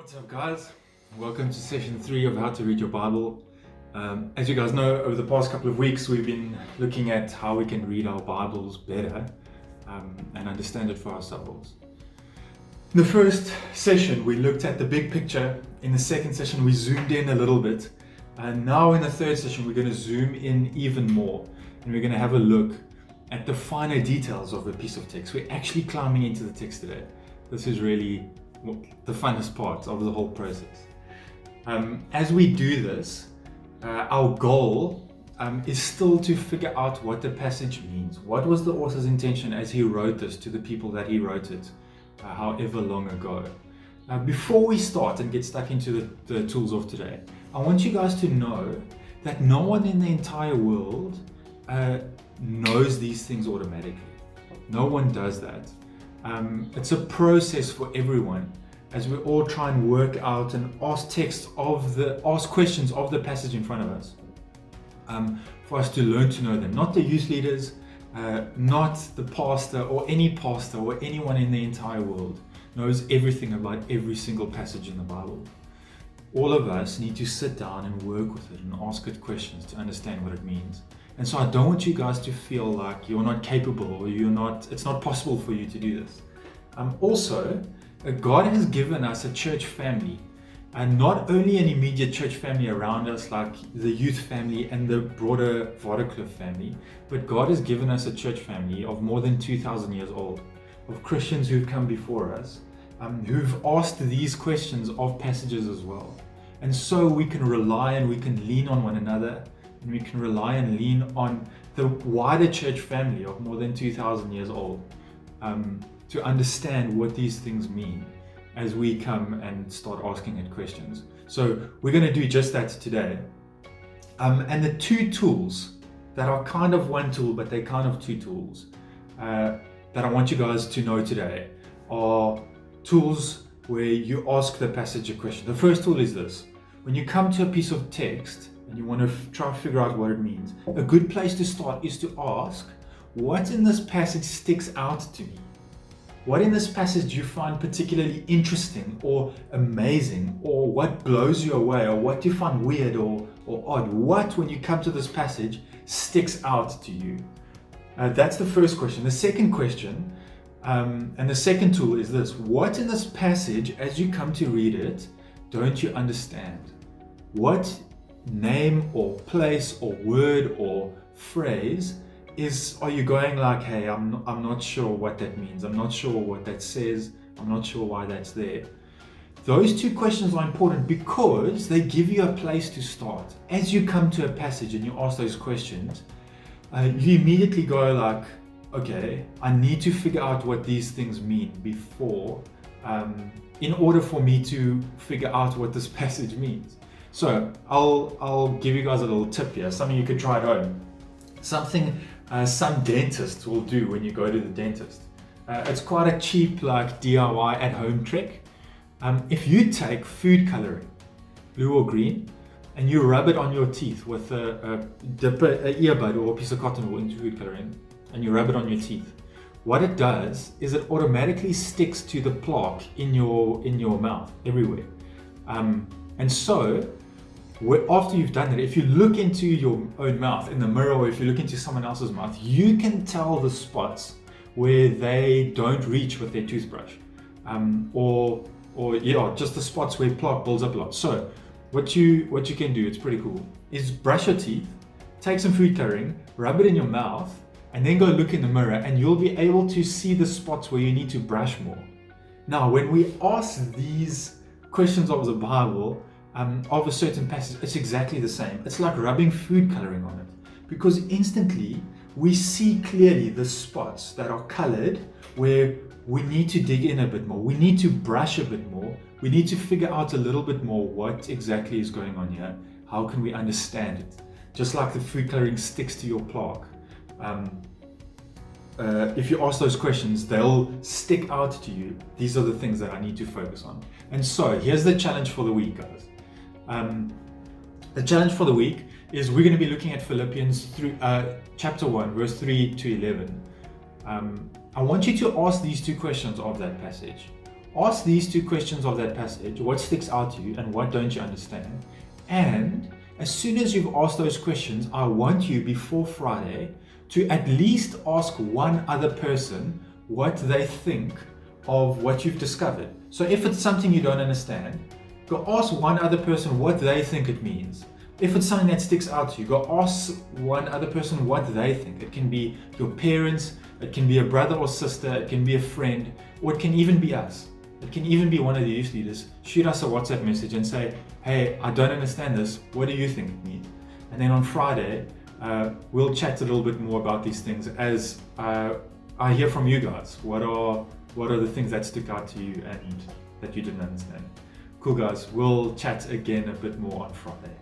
What's up, guys? Welcome to session 3 of How to Read Your Bible. As you guys know, over the past couple of weeks we've been looking at how we can read our Bibles better and understand it for ourselves. In the first session we looked at the big picture. In the second session we zoomed in a little bit, and now in the third session we're going to zoom in even more, and we're going to have a look at the finer details of a piece of text. We're actually climbing into the text today. This is really the funnest part of the whole process. As we do this, our goal is still to figure out what the passage means. What was the author's intention as he wrote this to the people that he wrote it, however long ago. Before we start and get stuck into the tools of today, I want you guys to know that no one in the entire world knows these things automatically. No one does that. It's a process for everyone as we all try and work out and ask questions of the passage in front of us, for us to learn to know them. Not the youth leaders, not the pastor or any pastor or anyone in the entire world knows everything about every single passage in the Bible. All of us need to sit down and work with it and ask it questions to understand what it means. And so I don't want you guys to feel like you're not capable or it's not possible for you to do this. Also, God has given us a church family, and not only an immediate church family around us like the youth family and the broader Waterkloof family, but God has given us a church family of more than 2,000 years old, of Christians who've come before us, who've asked these questions of passages as well. And so we can rely and we can lean on one another, and we can rely and lean on the wider church family of more than 2,000 years old to understand what these things mean as we come and start asking it questions. So we're going to do just that today. And the two tools that are kind of one tool, but they're kind of two tools that I want you guys to know today are tools where you ask the passage a question. The first tool is this. When you come to a piece of text and you want to try to figure out what it means, a good place to start is to ask, what in this passage sticks out to me? What in this passage do you find particularly interesting or amazing, or what blows you away, or what do you find weird or odd? What, when you come to this passage, sticks out to you? That's the first question. The second question, and the second tool is this. What in this passage, as you come to read it, don't you understand? What name or place or word or phrase are you going like, hey, I'm not sure what that means. I'm not sure what that says. I'm not sure why that's there. Those two questions are important because they give you a place to start. As you come to a passage and you ask those questions, you immediately go like, okay, I need to figure out what these things mean before, in order for me to figure out what this passage means. So I'll give you guys a little tip here, something you could try at home. Something some dentists will do when you go to the dentist. It's quite a cheap like DIY at home trick. If you take food coloring, blue or green, and you rub it on your teeth with an earbud or a piece of cotton wool into food coloring, and you rub it on your teeth, what it does is it automatically sticks to the plaque in your mouth everywhere. And so after you've done that, if you look into your own mouth in the mirror, or if you look into someone else's mouth, you can tell the spots where they don't reach with their toothbrush, or just the spots where plaque builds up a lot. So what you can do, it's pretty cool, is brush your teeth, take some food coloring, rub it in your mouth, and then go look in the mirror, and you'll be able to see the spots where you need to brush more. Now, when we ask these questions of the Bible, of a certain passage, it's exactly the same. It's like rubbing food coloring on it, because instantly we see clearly the spots that are colored where we need to dig in a bit more. We need to brush a bit more. We need to figure out a little bit more what exactly is going on here. How can we understand it? Just like the food coloring sticks to your plaque. If you ask those questions, they'll stick out to you. These are the things that I need to focus on. And so here's the challenge for the week, guys. The challenge for the week is we're going to be looking at Philippians chapter 1, verse 3 to 11. I want you to ask these two questions of that passage. ask these two questions of that passage. What sticks out to you and what don't you understand? And as soon as you've asked those questions, I want you before Friday to at least ask one other person what they think of what you've discovered. So if it's something you don't understand, go ask one other person what they think it means. If it's something that sticks out to you, go ask one other person what they think. It can be your parents, it can be a brother or sister, it can be a friend, or it can even be us. It can even be one of the youth leaders. Shoot us a WhatsApp message and say, hey, I don't understand this. What do you think it means? And then on Friday, we'll chat a little bit more about these things as I hear from you guys. What are the things that stick out to you and that you didn't understand? Cool guys, we'll chat again a bit more on Friday.